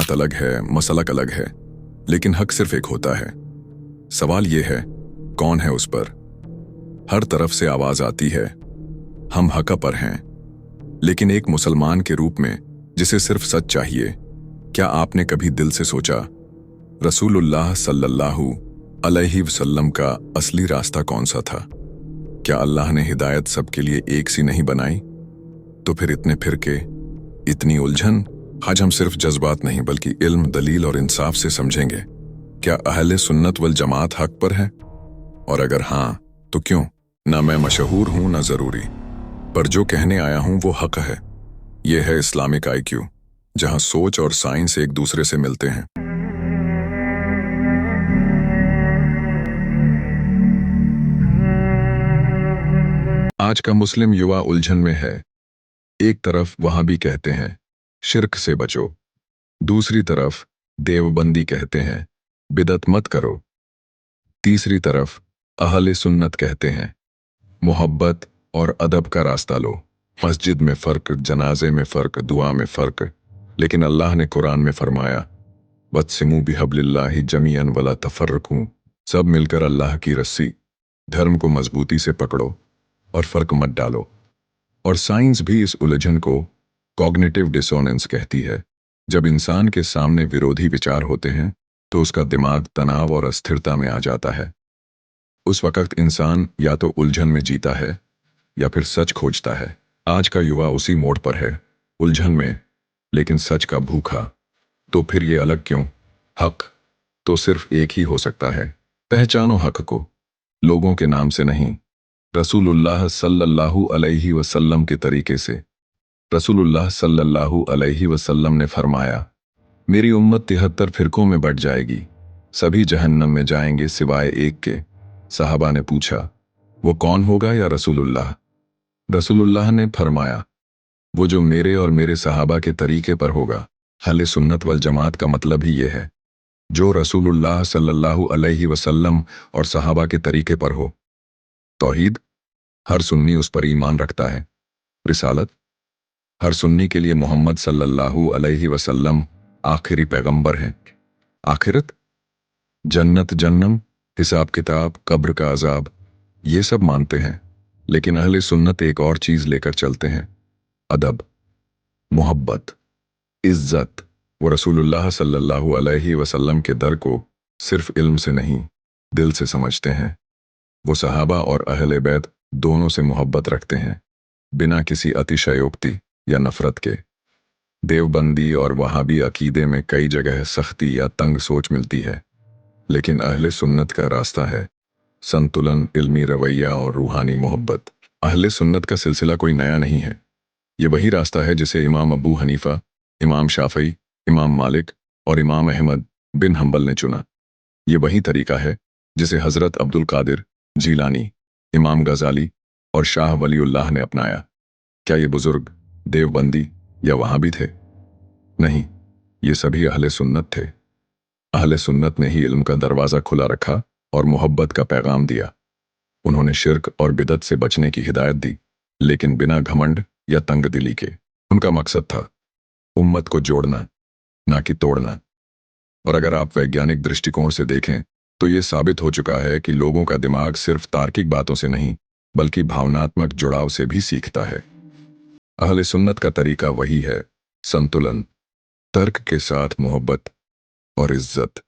बात अलग है, मसलक अलग है, लेकिन हक सिर्फ एक होता है। सवाल ये है, कौन है उस पर? हर तरफ से आवाज आती है, हम हक पर हैं, लेकिन एक मुसलमान के रूप में जिसे सिर्फ सच चाहिए, क्या आपने कभी दिल से सोचा रसूलुल्लाह सल्लल्लाहु अलैहि वसल्लम का असली रास्ता कौन सा था? क्या अल्लाह ने हिदायत सबके लिए एक सी नहीं बनाई? तो फिर इतने फिरके, इतनी उलझन? आज हम सिर्फ जज्बात नहीं बल्कि इल्म, दलील और इंसाफ से समझेंगे, क्या अहले सुन्नत वल जमात हक पर है? और अगर हाँ, तो क्यों? ना मैं मशहूर हूं ना जरूरी, पर जो कहने आया हूं वो हक है। यह है इस्लामिक IQ, जहां सोच और साइंस एक दूसरे से मिलते हैं। आज का मुस्लिम युवा उलझन में है। एक तरफ वहां भी कहते हैं शिर्क से बचो, दूसरी तरफ देवबंदी कहते हैं बिदअत मत करो, तीसरी तरफ अहले सुन्नत कहते हैं मोहब्बत और अदब का रास्ता लो। मस्जिद में फर्क, जनाजे में फर्क, दुआ में फर्क, लेकिन अल्लाह ने कुरान में फरमाया वत्सिमू बिहब्लिल्लाहि जमीअन वला तफर्रकू, सब मिलकर अल्लाह की रस्सी, धर्म को मजबूती से पकड़ो और फर्क मत डालो। और साइंस भी इस उलझन को कॉग्निटिव डिसोनेंस कहती है। जब इंसान के सामने विरोधी विचार होते हैं तो उसका दिमाग तनाव और अस्थिरता में आ जाता है। उस वक्त इंसान या तो उलझन में जीता है या फिर सच खोजता है। आज का युवा उसी मोड़ पर है, उलझन में लेकिन सच का भूखा। तो फिर ये अलग क्यों? हक तो सिर्फ एक ही हो सकता है। पहचानो हक को, लोगों के नाम से नहीं, रसूलुल्लाह सल्लल्लाहु अलैहि वसल्लम के तरीके से। रसूलुल्लाह सल्लल्लाहु अलैहि वसल्लम ने फरमाया, मेरी उम्मत 73 फिरकों में बट जाएगी, सभी जहन्नम में जाएंगे सिवाय एक के। साहबा ने पूछा, वो कौन होगा या रसूलुल्लाह? रसूलुल्लाह ने फरमाया, वो जो मेरे और मेरे साहबा के तरीके पर होगा। अहले सुन्नत वल जमात का मतलब ही ये है, जो रसूलुल्लाह सल्लल्लाहु अलैहि वसल्लम और साहबा के तरीके पर हो। तौहीद, हर सुन्नी उस पर ईमान रखता है। रिसालत, हर सुन्नी के लिए मोहम्मद सल्लल्लाहु अलैहि वसल्लम आखिरी पैगंबर हैं। आखिरत, जन्नत, जन्नम, हिसाब किताब, कब्र का अजाब, ये सब मानते हैं, लेकिन अहले सुन्नत एक और चीज लेकर चलते हैं, अदब, मोहब्बत, इज्जत। वो रसूलुल्लाह सल्लल्लाहु अलैहि वसल्लम के दर को सिर्फ इल्म से नहीं, दिल से समझते हैं। वो सहाबा और अहले बैत दोनों से मोहब्बत रखते हैं, बिना किसी अतिशयोक्ति या नफरत के। देवबंदी और वहाबी अकीदे में कई जगह सख्ती या तंग सोच मिलती है, लेकिन अहले सुन्नत का रास्ता है संतुलन, इल्मी रवैया और रूहानी मोहब्बत। अहले सुन्नत का सिलसिला कोई नया नहीं है। ये वही रास्ता है जिसे इमाम अबू हनीफा, इमाम शाफई, इमाम मालिक और इमाम अहमद बिन हंबल ने चुना। ये वही तरीका है जिसे हजरत अब्दुल कादिर जीलानी, इमाम गजाली और शाह वलीउल्लाह ने अपनाया। क्या ये बुजुर्ग देवबंदी या वहां भी थे? नहीं, ये सभी अहले सुन्नत थे। अहले सुन्नत ने ही इल्म का दरवाजा खुला रखा और मोहब्बत का पैगाम दिया। उन्होंने शिर्क और बिदत से बचने की हिदायत दी, लेकिन बिना घमंड या तंग दिली के। उनका मकसद था उम्मत को जोड़ना, ना कि तोड़ना। और अगर आप वैज्ञानिक दृष्टिकोण से देखें तो ये साबित हो चुका है कि लोगों का दिमाग सिर्फ तार्किक बातों से नहीं बल्कि भावनात्मक जुड़ाव से भी सीखता है। अहले सुन्नत का तरीका वही है, संतुलन, तर्क के साथ मोहब्बत और इज्जत।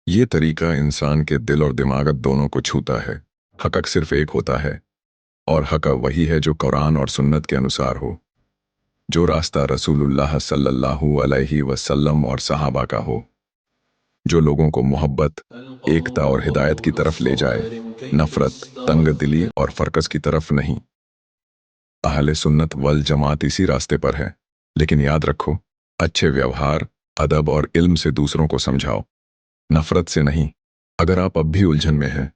ये तरीका इंसान के दिल और दिमाग दोनों को छूता है। हक सिर्फ एक होता है, और हक वही है जो कुरान और सुन्नत के अनुसार हो, जो रास्ता रसूलुल्लाह सल्लल्लाहु अलैहि वसल्लम और सहाबा का हो, जो लोगों को मोहब्बत, एकता और हिदायत की तरफ ले जाए, नफरत, तंग दिली और फरकस की तरफ नहीं। अहले सुन्नत वल जमात इसी रास्ते पर है, लेकिन याद रखो, अच्छे व्यवहार, अदब और इल्म से दूसरों को समझाओ, नफरत से नहीं। अगर आप अब भी उलझन में हैं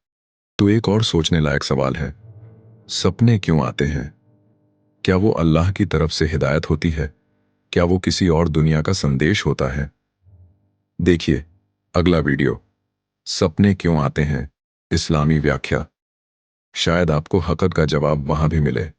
तो एक और सोचने लायक सवाल है, सपने क्यों आते हैं? क्या वो अल्लाह की तरफ से हिदायत होती है? क्या वो किसी और दुनिया का संदेश होता है? देखिए अगला वीडियो, सपने क्यों आते हैं, इस्लामी व्याख्या। शायद आपको हक़ का जवाब वहां भी मिले।